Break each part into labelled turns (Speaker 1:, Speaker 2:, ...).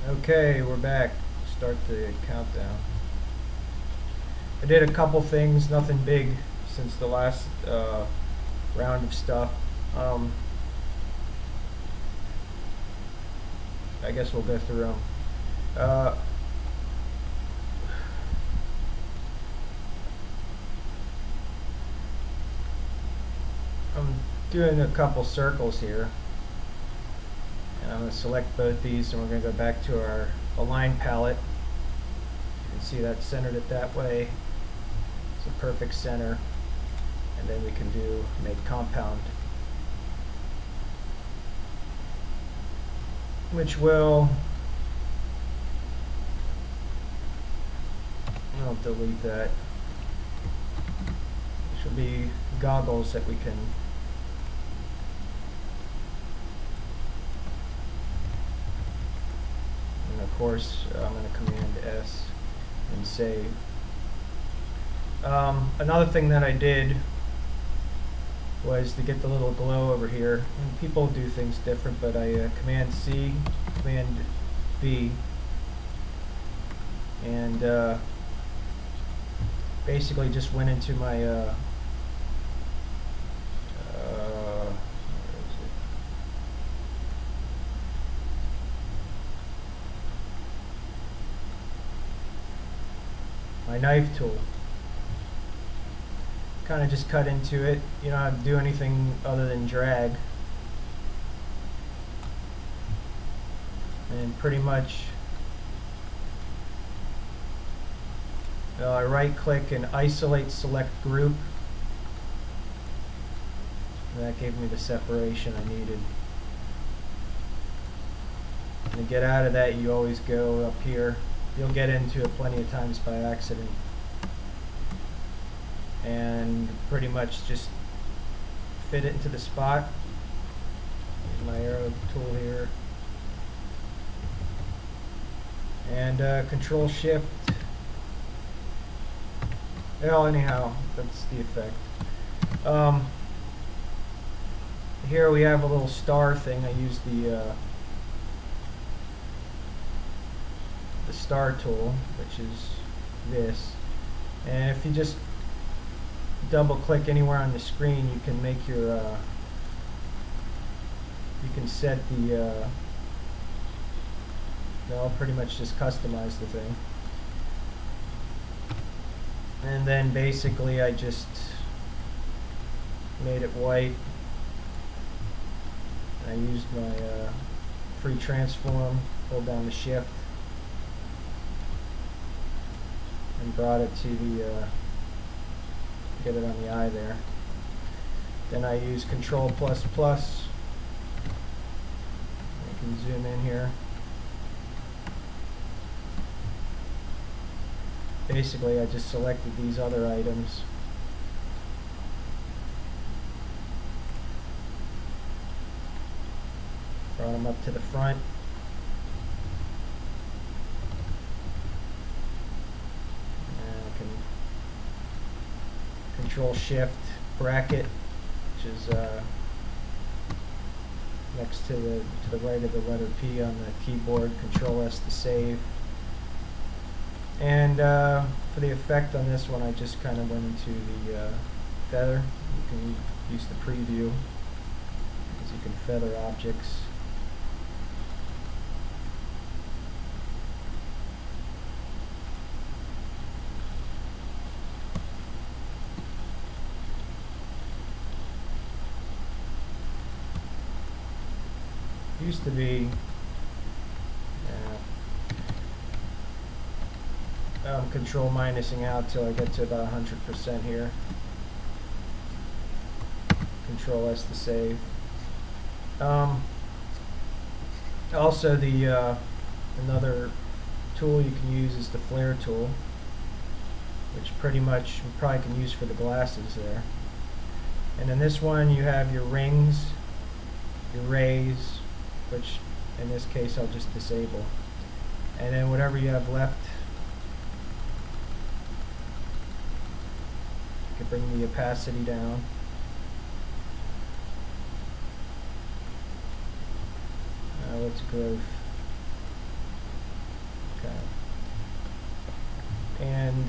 Speaker 1: Okay, we're back. Start the countdown. I did a couple things, nothing big since the last round of stuff. I guess we'll go through them. I'm doing a couple circles here. And I'm going to select both these and we're going to go back to our align palette. You can see that centered it that way. It's a perfect center. And then we can do make compound, which will, I'll delete that. Which will be goggles that we can of course, I'm going to Command S and save. Another thing that I did was to get the little glow over here. And people do things different, but I Command C, Command V, and basically just went into my my knife tool. Kind of just cut into it. You don't have to do anything other than drag. And pretty much I right click and isolate select group. And that gave me the separation I needed. And to get out of that, you always go up here. You'll get into it plenty of times by accident. And pretty much just fit it into the spot. Use my arrow tool here. And Control Shift. Well, anyhow, that's the effect. Here we have a little star thing. I use the star tool, which is this, and if you just double click anywhere on the screen, you can make your you can set the they'll pretty much just customize the thing. And then basically I just made it white. I used my free transform, hold down the shift, and brought it to the get it on the eye there. Then I use Control++. I can zoom in here. Basically, I just selected these other items. Brought them up to the front. Control Shift bracket, which is next to the right of the letter P on the keyboard. Control S to save. And for the effect on this one, I just kind of went into the feather. You can use the preview because you can feather objects. Used to be control minusing out till I get to about 100% here. Control S to save. Also, the another tool you can use is the flare tool, which pretty much you probably can use for the glasses there. And in this one, you have your rings, your rays, which in this case I'll just disable, and then whatever you have left, you can bring the opacity down. Let's growth. And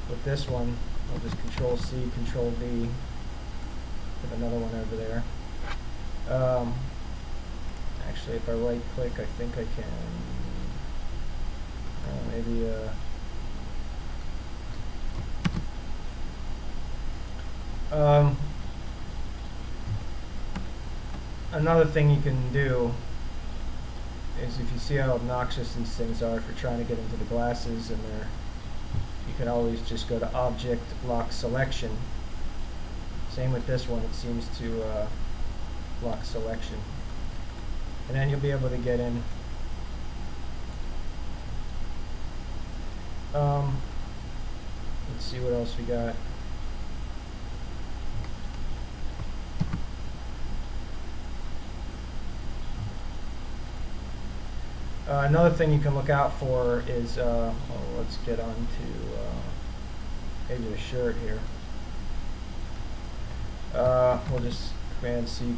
Speaker 1: with this one, I'll just Control C, Control V, put another one over there. Actually, if I right click, I think I can. Maybe. Another thing you can do is, if you see how obnoxious these things are, if you're trying to get into the glasses, and you can always just go to Object, Lock Selection. Same with this one, it seems to lock selection. And then you'll be able to get in. Let's see what else we got. Another thing you can look out for is, well, let's get on to maybe a shirt here. We'll just Command C,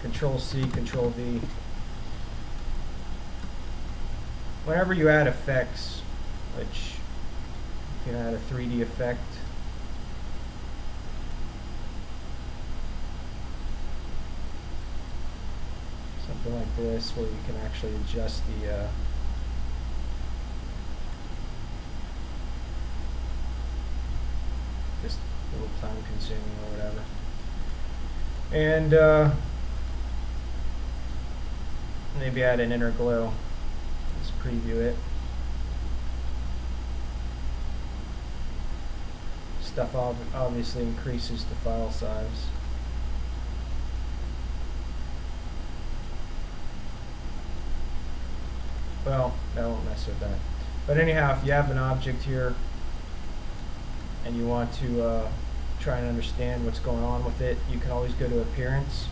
Speaker 1: Control C, Control V. Whenever you add effects, which you can add a 3D effect, something like this, where you can actually adjust the just a little time consuming or whatever. And maybe add an inner glow. Let's preview it. Stuff obviously increases the file size. Well, I won't mess with that. But anyhow, if you have an object here and you want to try and understand what's going on with it, you can always go to Appearance,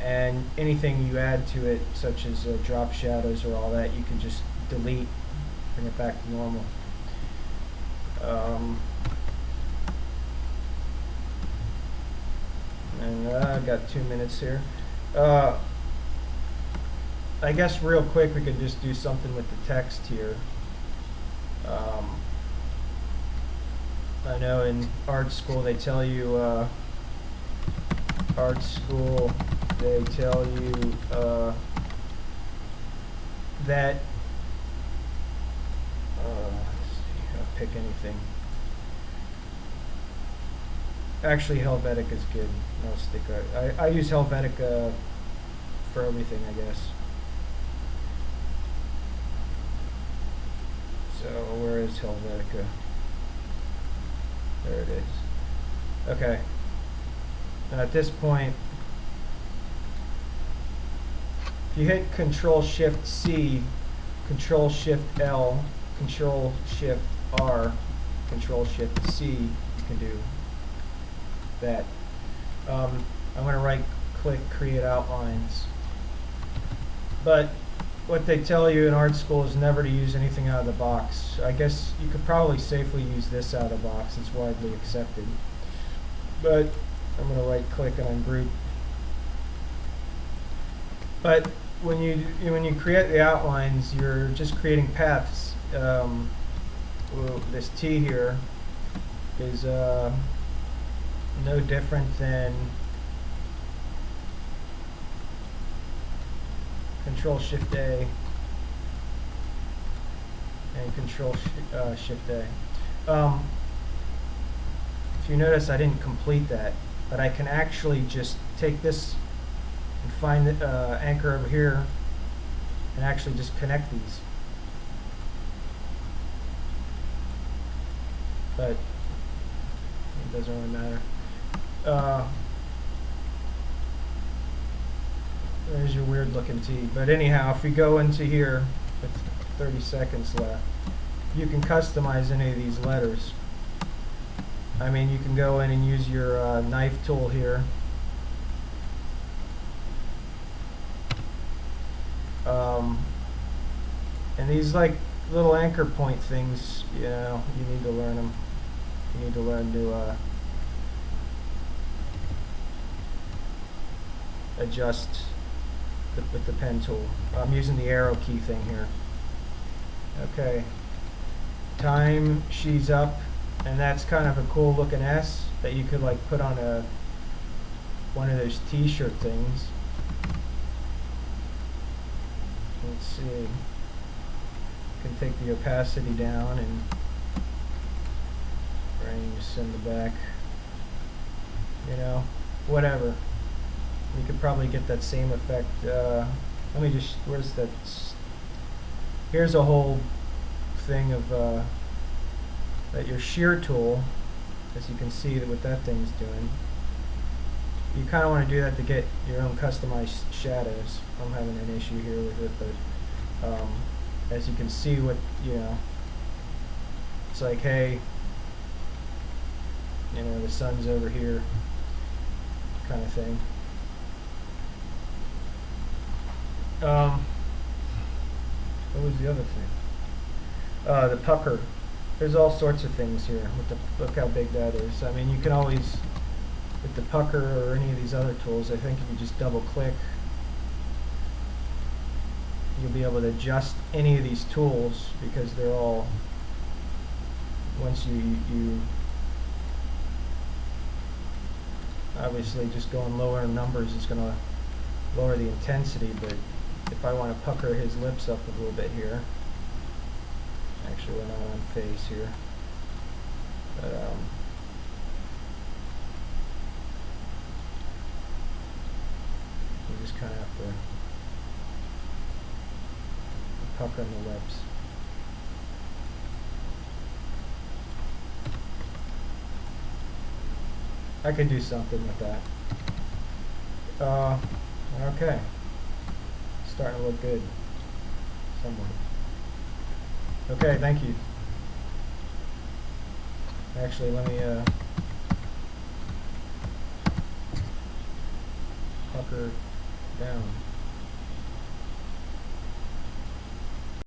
Speaker 1: and anything you add to it, such as drop shadows or all that, you can just delete, bring it back to normal. And I've got 2 minutes here. I guess real quick we could just do something with the text here. I know in art school they tell you, that, let's see, I'll pick anything. Actually, Helvetica is good. I'll stick right. I use Helvetica for everything, I guess. So where is Helvetica? There it is. Okay. Now at this point, if you hit Control Shift C, Control Shift L, Control Shift R, Control Shift C, you can do that. I'm going to right click Create Outlines. But what they tell you in art school is never to use anything out of the box. I guess you could probably safely use this out of the box. It's widely accepted. But I'm going to right click and ungroup. But when you create the outlines, you're just creating paths. Well, this T here is no different than Control Shift A and Control Shift A. If you notice, I didn't complete that, but I can actually just take this and find the anchor over here and actually just connect these. But it doesn't really matter. There's your weird looking T. But anyhow, if we go into here with 30 seconds left, you can customize any of these letters. I mean, you can go in and use your knife tool here. And these like little anchor point things, you know, you need to learn them. You need to learn to adjust with the pen tool. I'm using the arrow key thing here. Okay. Time, she's up, and that's kind of a cool looking S that you could like put on a one of those t-shirt things. Let's see. You can take the opacity down and bring this in the back. You know, whatever. You could probably get that same effect. Let me just, where's that? Here's a whole thing of that your shear tool, as you can see what that thing's doing. You kind of want to do that to get your own customized shadows. I'm having an issue here with it, but as you can see, what it's like, hey, the sun's over here, kind of thing. What was the other thing? The pucker. There's all sorts of things here. Look how big that is. I mean, you can always, with the pucker or any of these other tools, I think if you just double click, you'll be able to adjust any of these tools because they're all, once you obviously just going lower in numbers is going to lower the intensity, but if I want to pucker his lips up a little bit here, actually we're not on face here, but you just kind of have to pucker the lips. I could do something with that. Okay. Starting to look good. Somewhat. Okay, thank you. Actually, let me pucker down.